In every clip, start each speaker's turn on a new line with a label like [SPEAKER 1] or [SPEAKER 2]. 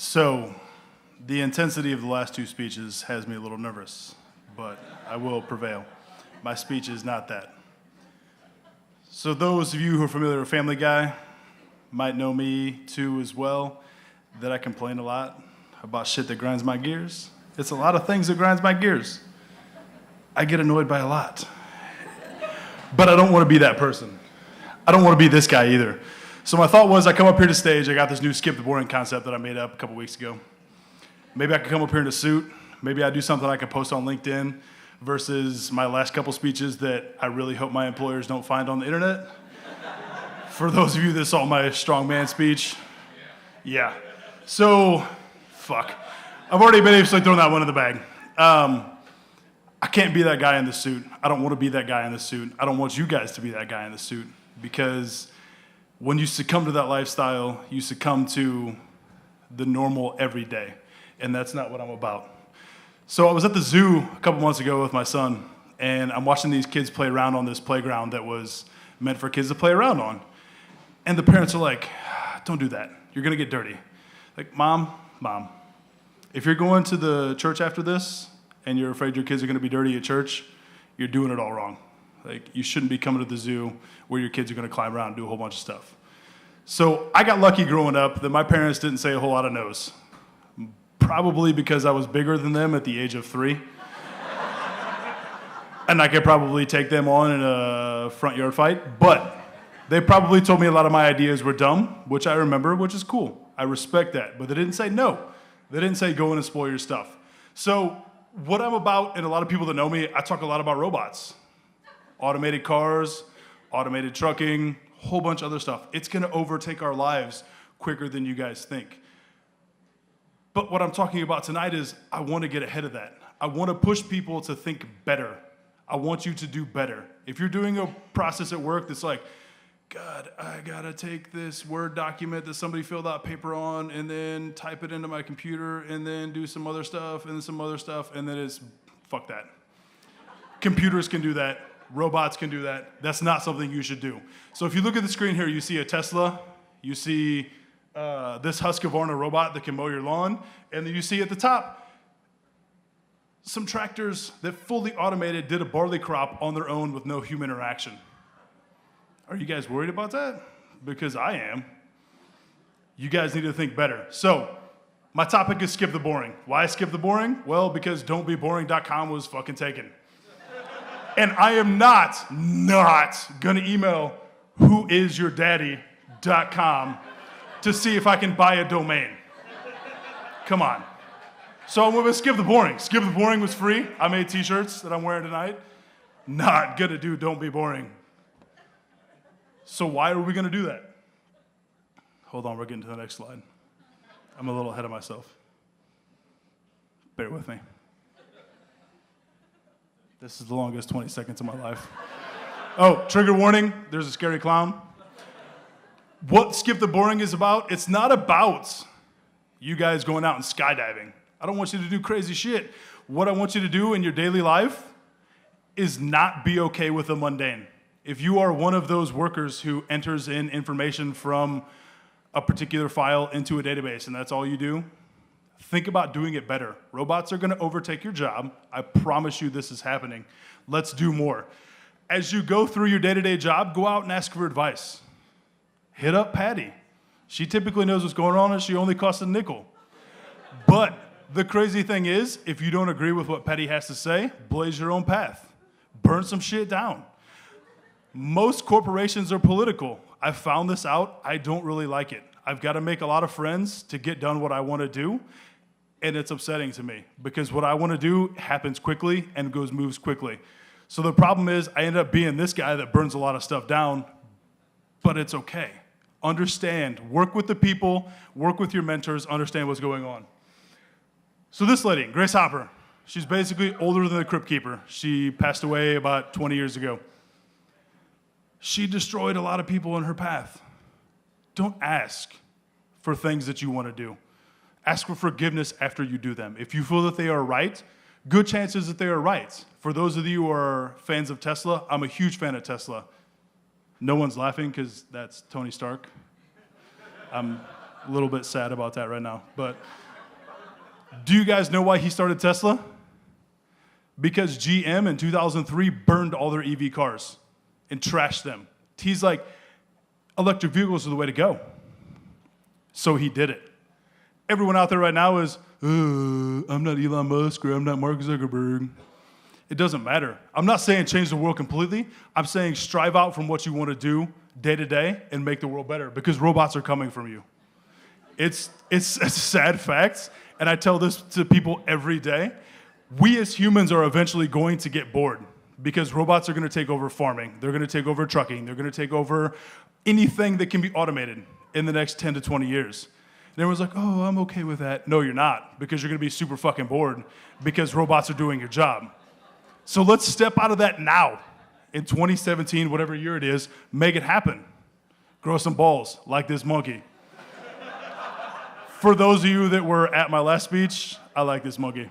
[SPEAKER 1] So, the intensity of the last two speeches has me a little nervous, but I will prevail. My speech is not that. So those of you who are familiar with Family Guy might know me too as well, that I complain a lot about shit that grinds my gears. It's a lot of things that grinds my gears. I get annoyed by a lot. But I don't want to be that person. I don't want to be this guy either. So my thought was I come up here to stage, I got this new skip the boring concept that I made up a couple weeks ago. Maybe I could come up here in a suit. Maybe I do something I could post on LinkedIn versus my last couple speeches that I really hope my employers don't find on the internet. For those of you that saw my strongman speech, yeah. So, fuck. I've already basically thrown that one in the bag. I can't be that guy in the suit. I don't want to be that guy in the suit. I don't want you guys to be that guy in the suit because when you succumb to that lifestyle, you succumb to the normal everyday, and that's not what I'm about. So I was at the zoo a couple months ago with my son, and I'm watching these kids play around on this playground that was meant for kids to play around on. And the parents are like, don't do that. You're going to get dirty. Like, Mom, if you're going to the church after this and you're afraid your kids are going to be dirty at church, you're doing it all wrong. Like, you shouldn't be coming to the zoo where your kids are going to climb around and do a whole bunch of stuff. So I got lucky growing up that my parents didn't say a whole lot of no's. Probably because I was bigger than them at the age of 3. And I could probably take them on in a front yard fight. But they probably told me a lot of my ideas were dumb, which I remember, which is cool. I respect that. But they didn't say no. They didn't say go in and spoil your stuff. So what I'm about, and a lot of people that know me, I talk a lot about robots. Automated cars, automated trucking, whole bunch of other stuff. It's going to overtake our lives quicker than you guys think. But what I'm talking about tonight is I want to get ahead of that. I want to push people to think better. I want you to do better. If you're doing a process at work that's like, God, I got to take this Word document that somebody filled out paper on and then type it into my computer and then do some other stuff and then some other stuff, and then it's, fuck that. Computers can do that. Robots can do that. That's not something you should do. So if you look at the screen here, you see a Tesla, you see this Husqvarna robot that can mow your lawn, and then you see at the top some tractors that fully automated did a barley crop on their own with no human interaction. Are you guys worried about that? Because I am. You guys need to think better. So my topic is skip the boring. Why skip the boring? Well, because don'tbeboring.com was fucking taken. And I am not gonna email whoisyourdaddy.com to see if I can buy a domain. Come on. So I'm gonna skip the boring. Skip the boring was free. I made t-shirts that I'm wearing tonight. Not gonna do don't be boring. So why are we gonna do that? Hold on, we're getting to the next slide. I'm a little ahead of myself. Bear with me. This is the longest 20 seconds of my life. Oh, trigger warning, there's a scary clown. What Skip the Boring is about, it's not about you guys going out and skydiving. I don't want you to do crazy shit. What I want you to do in your daily life is not be okay with the mundane. If you are one of those workers who enters in information from a particular file into a database and that's all you do, think about doing it better. Robots are going to overtake your job. I promise you this is happening. Let's do more. As you go through your day-to-day job, go out and ask for advice. Hit up Patty. She typically knows what's going on and she only costs a nickel. But the crazy thing is, if you don't agree with what Patty has to say, blaze your own path. Burn some shit down. Most corporations are political. I found this out. I don't really like it. I've got to make a lot of friends to get done what I want to do, and it's upsetting to me because what I want to do happens quickly and moves quickly. So the problem is I end up being this guy that burns a lot of stuff down, but it's okay. Understand, work with the people, work with your mentors, understand what's going on. So this lady, Grace Hopper, she's basically older than the Crypt Keeper. She passed away about 20 years ago. She destroyed a lot of people in her path. Don't ask for things that you want to do. Ask for forgiveness after you do them. If you feel that they are right, good chances that they are right. For those of you who are fans of Tesla, I'm a huge fan of Tesla. No one's laughing because that's Tony Stark. I'm A little bit sad about that right now. But do you guys know why he started Tesla? Because GM in 2003 burned all their EV cars and trashed them. He's like, electric vehicles are the way to go. So he did it. Everyone out there right now is, I'm not Elon Musk or I'm not Mark Zuckerberg. It doesn't matter. I'm not saying change the world completely. I'm saying strive out from what you want to do day to day and make the world better because robots are coming from you. It's a sad fact, and I tell this to people every day. We as humans are eventually going to get bored because robots are going to take over farming. They're going to take over trucking. They're going to take over anything that can be automated in the next 10 to 20 years. And everyone's like, oh, I'm okay with that. No, you're not, because you're going to be super fucking bored because robots are doing your job. So let's step out of that now. In 2017, whatever year it is, make it happen. Grow some balls, like this monkey. For those of you that were at my last speech, I like this monkey.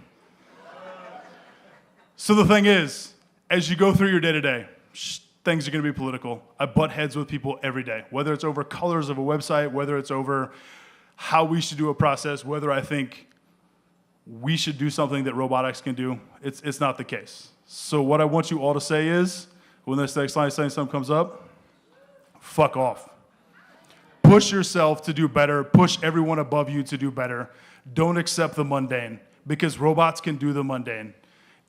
[SPEAKER 1] So the thing is, as you go through your day-to-day, things are going to be political. I butt heads with people every day, whether it's over colors of a website, whether it's over how we should do a process, whether I think we should do something that robotics can do. It's not the case. So what I want you all to say is, when this next line saying something comes up, fuck off. Push yourself to do better. Push everyone above you to do better. Don't accept the mundane, because robots can do the mundane.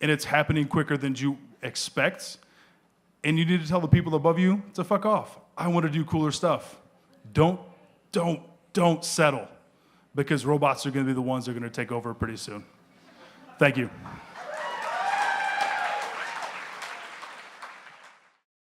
[SPEAKER 1] And it's happening quicker than you expect. And you need to tell the people above you to fuck off. I want to do cooler stuff. Don't settle, because robots are going to be the ones that are going to take over pretty soon. Thank you.